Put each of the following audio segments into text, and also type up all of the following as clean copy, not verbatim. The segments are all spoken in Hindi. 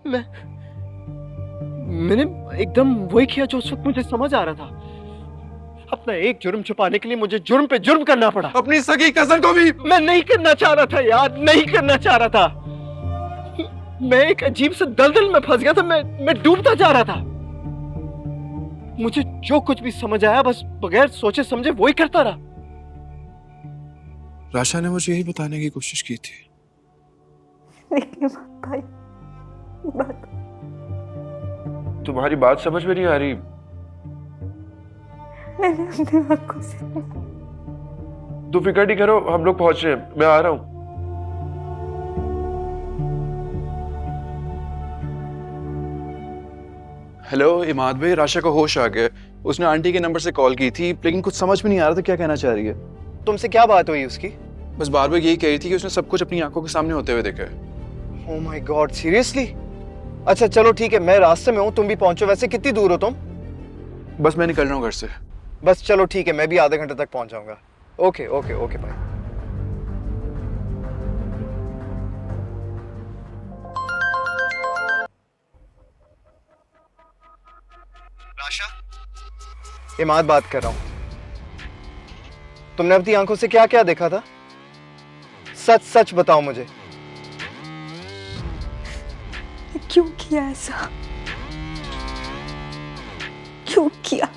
मैं मैंने एकदम वही किया जो उस वक्त मुझे समझ आ रहा था। अपना एक जुर्म छुपाने के लिए मुझे जुर्म पे जुर्म करना पड़ा। अपनी सगी कजन को भी। मैं नहीं करना चाह रहा था यार, नहीं करना चाह रहा था। मैं एक अजीब से दलदल में फंस गया था। मैं डूबता जा रहा था। मुझे जो कुछ भी समझ आया बस बगैर सोचे समझे वही करता रहा। राशा ने मुझे यही बताने की कोशिश की थी। लेकिन भाई, बात तुम्हारी बात समझ में नहीं आ रही। मैंने अपनी आंखों से तू फिक्र नहीं करो, हम लोग पहुंच रहे हैं, मैं आ रहा हूं। हेलो इमाद भाई, राशा को होश आ गया। उसने आंटी के नंबर से कॉल की थी, लेकिन कुछ समझ में नहीं आ रहा था क्या कहना चाह रही है। तुमसे क्या बात हुई उसकी? बस बार बार यही कह रही थी कि उसने सब कुछ अपनी आंखों के सामने होते हुए देखा है। Oh my God, seriously? अच्छा चलो ठीक है, मैं रास्ते में हूँ, तुम भी पहुंचो। वैसे कितनी दूर हो तुम? बस मैं निकल रहा हूँ घर से। बस चलो ठीक है, मैं भी आधे घंटे तक पहुंच जाऊंगा। Okay okay okay bye. Rasha, Imad बात कर रहा हूँ। तुमने अपनी आंखों से क्या क्या देखा था? सच सच बताओ मुझे। क्यों किया ऐसा? क्यों किया?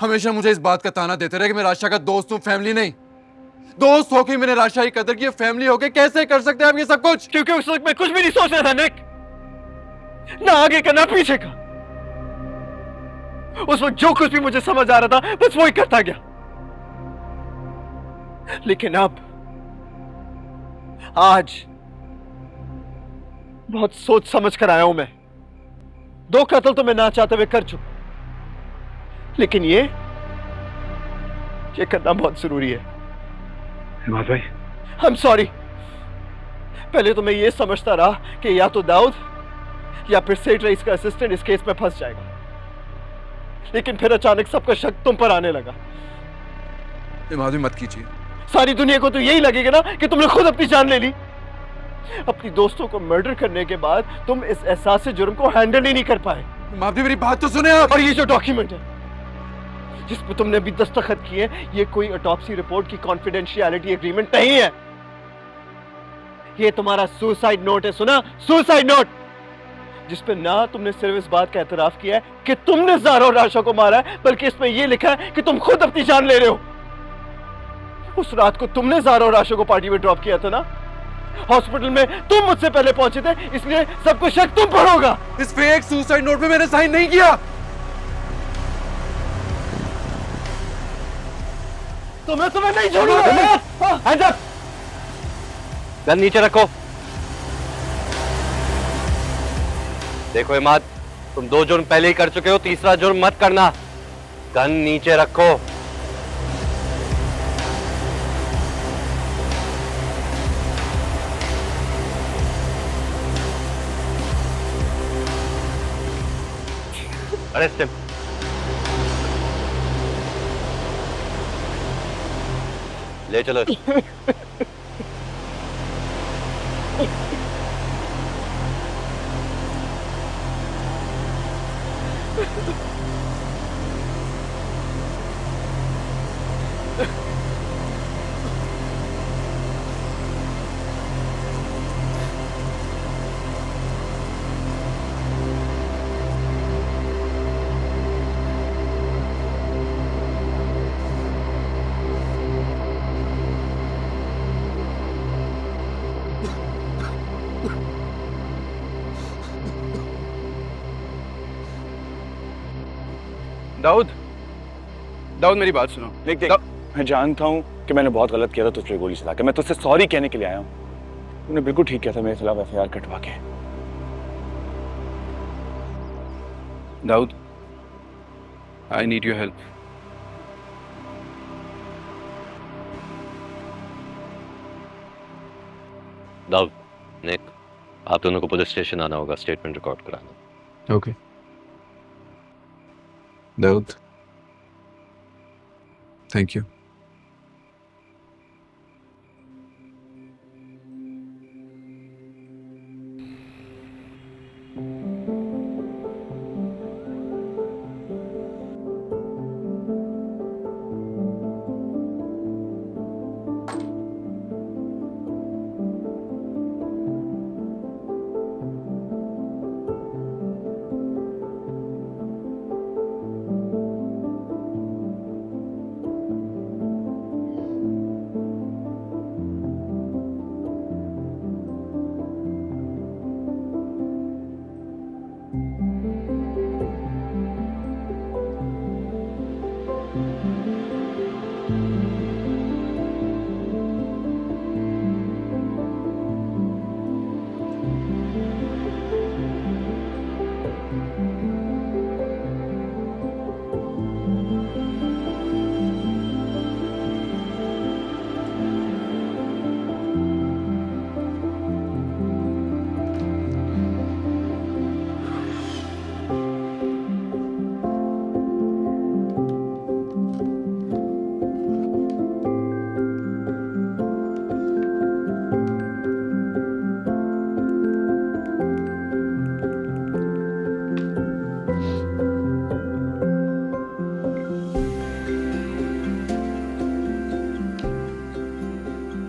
हमेशा मुझे इस बात का ताना देते रहे कि मैं राशा का दोस्त हूँ, फैमिली नहीं। दोस्त हो के मैंने राशा की कदर की, फैमिली हो के कैसे कर सकते हैं आप ये सब कुछ? क्योंकि उस वक्त मैं कुछ भी नहीं सोच रहा था निक, ना आगे का ना पीछे का। उस वक्त जो कुछ भी मुझे समझ आ रहा था बस वही करता गया। लेकिन अब आज बहुत सोच समझ कर आया हूं मैं। 2 कत्ल तो मैं ना चाहते हुए कर चुका, लेकिन ये करना बहुत जरूरी है। हिमाद भाई, आई एम सॉरी। पहले तो मैं ये समझता रहा कि या तो दाऊद या फिर सेठ रईस का असिस्टेंट इस केस में फंस जाएगा, लेकिन फिर अचानक सबका शक तुम पर आने लगा। हिमाद भाई मत कीजिए। सारी दुनिया को तो यही लगेगा ना कि तुमने खुद अपनी जान ले ली। अपनी दोस्तों को मर्डर करने के बाद तुम इस एहसास से जुर्म को हैंडल ही नहीं कर पाए। हिमाद भाई मेरी बात तो सुने आप। और ये जो डॉक्यूमेंट है जिस पर तुमने अभी दस्तखत किए, ये कोई ऑटोप्सी रिपोर्ट की कॉन्फिडेंशियलिटी एग्रीमेंट नहीं है। ये तुम्हारा सुसाइड नोट है, सुना? सुसाइड नोट, जिस पे ना तुमने सिर्फ इस बात का एतराफ किया है कि तुमने ज़ारा और राशा को मारा है, बल्कि इसमें यह लिखा है कि तुम खुद अपनी जान ले रहे हो। उस रात को तुमने ज़ारा और राशा को पार्टी में ड्रॉप किया था ना? हॉस्पिटल में तुम मुझसे पहले पहुंचे थे, इसलिए सबको शक तुम पर होगा। इस फेक सुसाइड नोट पे मैंने साइन नहीं किया। तो मैं तुम्हें नहीं छोड़ूंगा। हैंड्स अप, गन नीचे रखो। देखो इमाद, तुम 2 जुर्म पहले ही कर चुके हो, तीसरा जुर्म मत करना। गन नीचे रखो। Arrest him. ले चलो। दाऊद, दाऊद मेरी बात सुनो। देख देख, मैं जानता हूँ कि मैंने बहुत गलत किया था तुझ पे गोली चला के। मैं तुझसे सॉरी कहने के लिए आया हूँ। तूने बिल्कुल ठीक किया था मेरे खिलाफ एफआईआर कटवा के। Dawood, I need your help. Dawood, Nick, आप दोनों को पुलिस स्टेशन आना होगा स्टेटमेंट रिकॉर्ड कराना। Okay Dawood, thank you.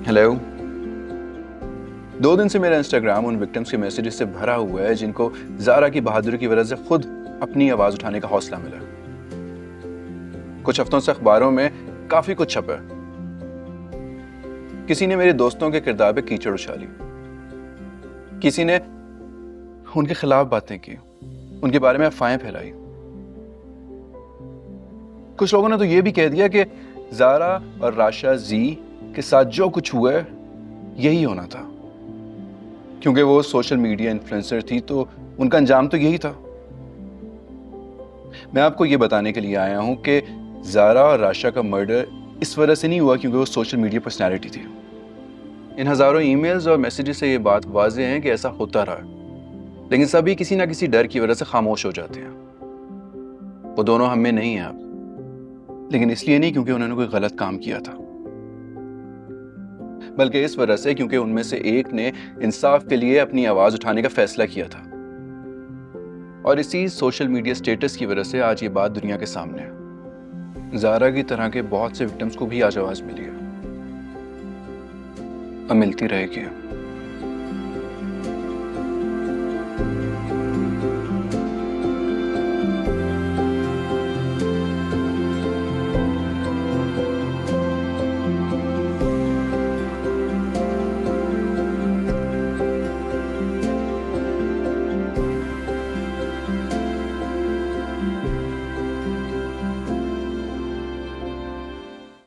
Hello. 2 दिन से मेरा इंस्टाग्राम उन विक्टिम्स के मैसेजेस से भरा हुआ है जिनको ज़ारा की बहादुरी की वजह से खुद अपनी आवाज उठाने का हौसला मिला। कुछ हफ्तों से अखबारों में काफी कुछ छपा है। किसी ने मेरे दोस्तों के किरदार पे कीचड़ उछाली, किसी ने उनके खिलाफ बातें की, उनके बारे में अफवाहें फैलाई। कुछ लोगों ने तो यह भी कह दिया कि ज़ारा और राशा जी के साथ जो कुछ हुआ है यही होना था, क्योंकि वो सोशल मीडिया इन्फ्लुएंसर थी तो उनका अंजाम तो यही था। मैं आपको ये बताने के लिए आया हूं कि ज़ारा और राशा का मर्डर इस वजह से नहीं हुआ क्योंकि वो सोशल मीडिया पर्सनैलिटी थी। इन हज़ारों ईमेल्स और मैसेजेस से ये बात वाज़ेह है कि ऐसा होता रहा, लेकिन सभी किसी ना किसी डर की वजह से खामोश हो जाते हैं। वो दोनों हम में नहीं हैं अब, लेकिन इसलिए नहीं क्योंकि उन्होंने कोई गलत काम किया था, बल्कि इस वजह से क्योंकि उनमें से एक ने इंसाफ के लिए अपनी आवाज उठाने का फैसला किया था। और इसी सोशल मीडिया स्टेटस की वजह से आज ये बात दुनिया के सामने है। ज़ारा की तरह के बहुत से विक्टिम्स को भी आज आवाज मिली है और मिलती रहेगी।